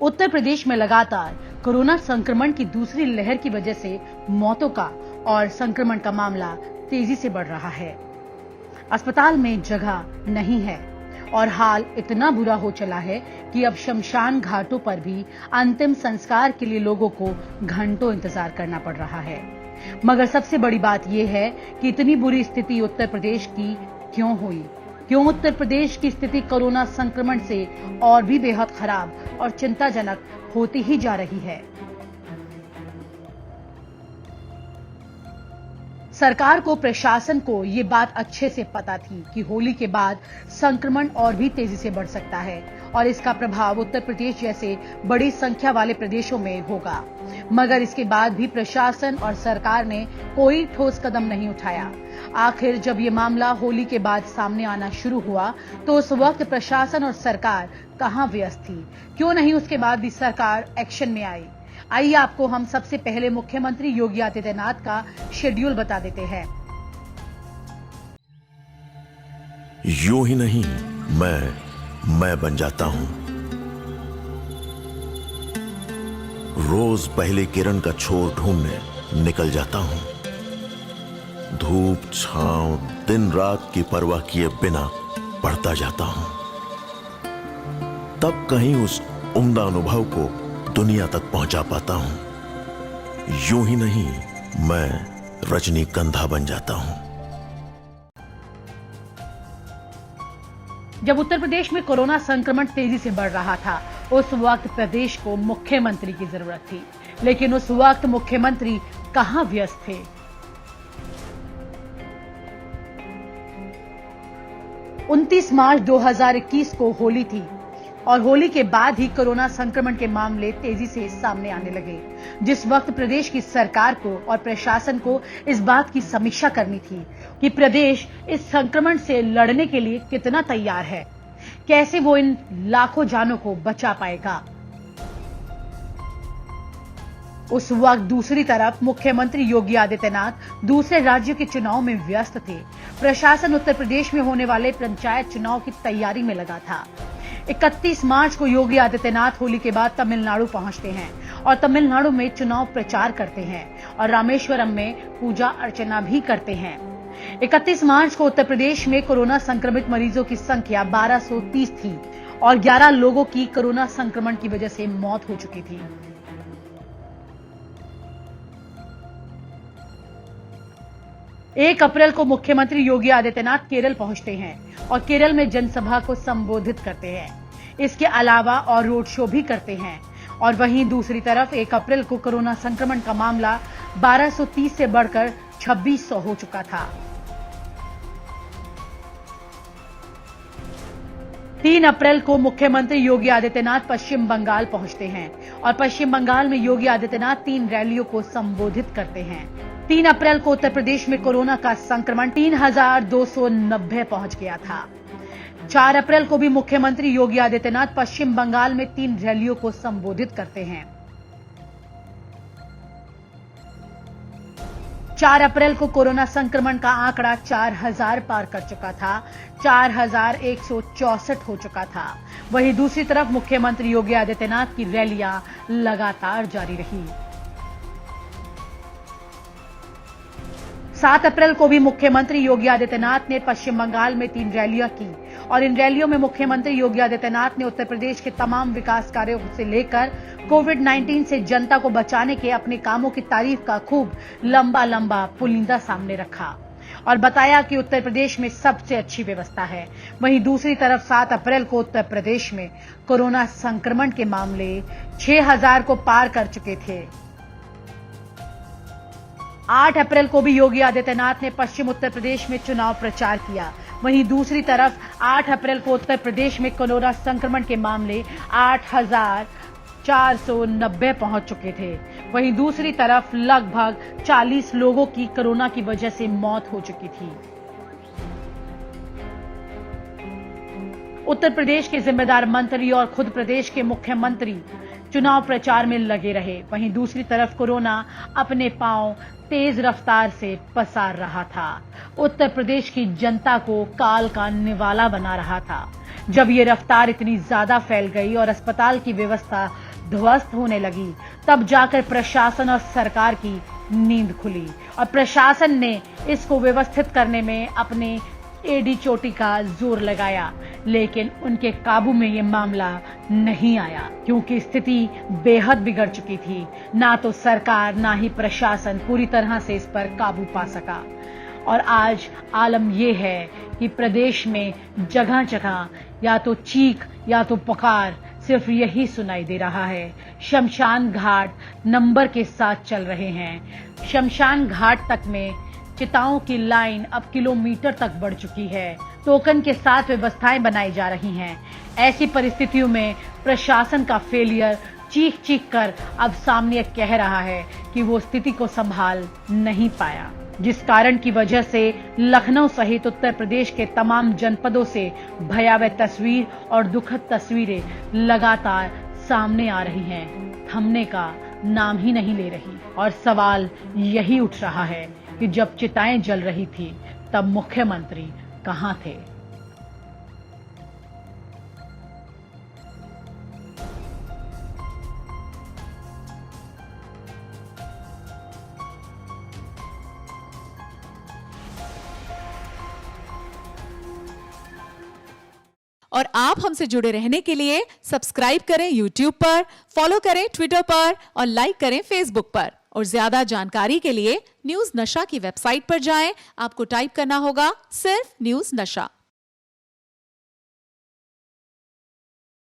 उत्तर प्रदेश में लगातार कोरोना संक्रमण की दूसरी लहर की वजह से मौतों का और संक्रमण का मामला तेजी से बढ़ रहा है। अस्पताल में जगह नहीं है और हाल इतना बुरा हो चला है कि अब शमशान घाटों पर भी अंतिम संस्कार के लिए लोगों को घंटों इंतजार करना पड़ रहा है। मगर सबसे बड़ी बात यह है कि इतनी बुरी स्थिति उत्तर प्रदेश की क्यों हुई? क्यों उत्तर प्रदेश की स्थिति कोरोना संक्रमण से और भी बेहद खराब और चिंताजनक होती ही जा रही है? सरकार को, प्रशासन को ये बात अच्छे से पता थी कि होली के बाद संक्रमण और भी तेजी से बढ़ सकता है और इसका प्रभाव उत्तर प्रदेश जैसे बड़ी संख्या वाले प्रदेशों में होगा। मगर इसके बाद भी प्रशासन और सरकार ने कोई ठोस कदम नहीं उठाया। आखिर जब ये मामला होली के बाद सामने आना शुरू हुआ तो उस वक्त प्रशासन और सरकार कहां व्यस्त थी? क्यों नहीं उसके बाद भी सरकार एक्शन में आई? आइए आपको हम सबसे पहले मुख्यमंत्री योगी आदित्यनाथ का शेड्यूल बता देते हैं। यूं ही नहीं मैं बन जाता हूं। रोज पहले किरण का छोर ढूंढने निकल जाता हूं। धूप छांव दिन रात की परवाह किए बिना पढ़ता जाता हूं। तब कहीं उस उम्दा अनुभव को दुनिया तक पहुंचा पाता हूं। यूं ही नहीं मैं रजनीगंधा बन जाता हूं। जब उत्तर प्रदेश में कोरोना संक्रमण तेजी से बढ़ रहा था उस वक्त प्रदेश को मुख्यमंत्री की जरूरत थी, लेकिन उस वक्त मुख्यमंत्री कहां व्यस्त थे? उनतीस मार्च 2021 को होली थी और होली के बाद ही कोरोना संक्रमण के मामले तेजी से सामने आने लगे। जिस वक्त प्रदेश की सरकार को और प्रशासन को इस बात की समीक्षा करनी थी कि प्रदेश इस संक्रमण से लड़ने के लिए कितना तैयार है, कैसे वो इन लाखों जानों को बचा पाएगा। उस वक्त दूसरी तरफ मुख्यमंत्री योगी आदित्यनाथ दूसरे राज्यों के चुनाव में व्यस्त थे। प्रशासन उत्तर प्रदेश में होने वाले पंचायत चुनाव की तैयारी में लगा था। 31 मार्च को योगी आदित्यनाथ होली के बाद तमिलनाडु पहुंचते हैं और तमिलनाडु में चुनाव प्रचार करते हैं और रामेश्वरम में पूजा अर्चना भी करते हैं। 31 मार्च को उत्तर प्रदेश में कोरोना संक्रमित मरीजों की संख्या 1230 थी और 11 लोगों की कोरोना संक्रमण की वजह से मौत हो चुकी थी। एक अप्रैल को मुख्यमंत्री योगी आदित्यनाथ केरल पहुंचते हैं और केरल में जनसभा को संबोधित करते हैं। इसके अलावा और रोड शो भी करते हैं। और वहीं दूसरी तरफ 1 अप्रैल को कोरोना संक्रमण का मामला 1230 से बढ़कर 2600 हो चुका था। 3 अप्रैल को मुख्यमंत्री योगी आदित्यनाथ पश्चिम बंगाल पहुंचते हैं और पश्चिम बंगाल में योगी आदित्यनाथ 3 रैलियों को संबोधित करते हैं। 3 अप्रैल को उत्तर प्रदेश में कोरोना का संक्रमण 3290 पहुंच गया था। 4 अप्रैल को भी मुख्यमंत्री योगी आदित्यनाथ पश्चिम बंगाल में 3 रैलियों को संबोधित करते हैं। 4 अप्रैल को कोरोना संक्रमण का आंकड़ा 4000 पार कर चुका था, 4164 हो चुका था। वहीं दूसरी तरफ मुख्यमंत्री योगी आदित्यनाथ की रैलियां लगातार जारी रही। 7 अप्रैल को भी मुख्यमंत्री योगी आदित्यनाथ ने पश्चिम बंगाल में 3 रैलियां की और इन रैलियों में मुख्यमंत्री योगी आदित्यनाथ ने उत्तर प्रदेश के तमाम विकास कार्यों से लेकर कोविड-19 से जनता को बचाने के अपने कामों की तारीफ का खूब लंबा पुलिंदा सामने रखा और बताया कि उत्तर प्रदेश में सबसे अच्छी व्यवस्था है। वहीं दूसरी तरफ 7 अप्रैल को उत्तर प्रदेश में कोरोना संक्रमण के मामले 6000 को पार कर चुके थे। 8 अप्रैल को भी योगी आदित्यनाथ ने पश्चिम उत्तर प्रदेश में चुनाव प्रचार किया। वहीं दूसरी तरफ 8 अप्रैल को उत्तर प्रदेश में कोरोना संक्रमण के मामले 8490 पहुंच चुके थे। वहीं दूसरी तरफ लगभग 40 लोगों की कोरोना की वजह से मौत हो चुकी थी। उत्तर प्रदेश के जिम्मेदार मंत्री और खुद प्रदेश के मुख्यमंत्री चुनाव प्रचार में लगे रहे। वहीं दूसरी तरफ कोरोना अपने पांव तेज रफ्तार से पसार रहा था। उत्तर प्रदेश की जनता को काल का निवाला बना रहा था। जब ये रफ्तार इतनी ज्यादा फैल गई और अस्पताल की व्यवस्था ध्वस्त होने लगी, तब जाकर प्रशासन और सरकार की नींद खुली और प्रशासन ने इसको व्यवस्थित करने में अपने एडी चोटी का जोर लगाया, लेकिन उनके काबू में ये मामला नहीं आया क्योंकि स्थिति बेहद बिगड़ चुकी थी। ना तो सरकार ना ही प्रशासन पूरी तरह से इस पर काबू पा सका और आज आलम यह है कि प्रदेश में जगह जगह या तो चीख या तो पुकार सिर्फ यही सुनाई दे रहा है। शमशान घाट नंबर के साथ चल रहे हैं। शमशान घाट तक में चिताओं की लाइन अब किलोमीटर तक बढ़ चुकी है। टोकन के साथ व्यवस्थाएं बनाई जा रही हैं। ऐसी परिस्थितियों में प्रशासन का फेलियर चीख चीख कर अब सामने कह रहा है कि वो स्थिति को संभाल नहीं पाया, जिस कारण की वजह से लखनऊ सहित उत्तर प्रदेश के तमाम जनपदों से भयावह तस्वीर और दुखद तस्वीरें लगातार सामने आ रही हैं, थमने का नाम ही नहीं ले रही। और सवाल यही उठ रहा है कि जब चिताएं जल रही थी तब मुख्यमंत्री कहां थे? और आप हमसे जुड़े रहने के लिए सब्सक्राइब करें YouTube पर, फॉलो करें ट्विटर पर और लाइक करें Facebook पर। और ज्यादा जानकारी के लिए न्यूज़ नशा की वेबसाइट पर जाएं। आपको टाइप करना होगा सिर्फ न्यूज़ नशा।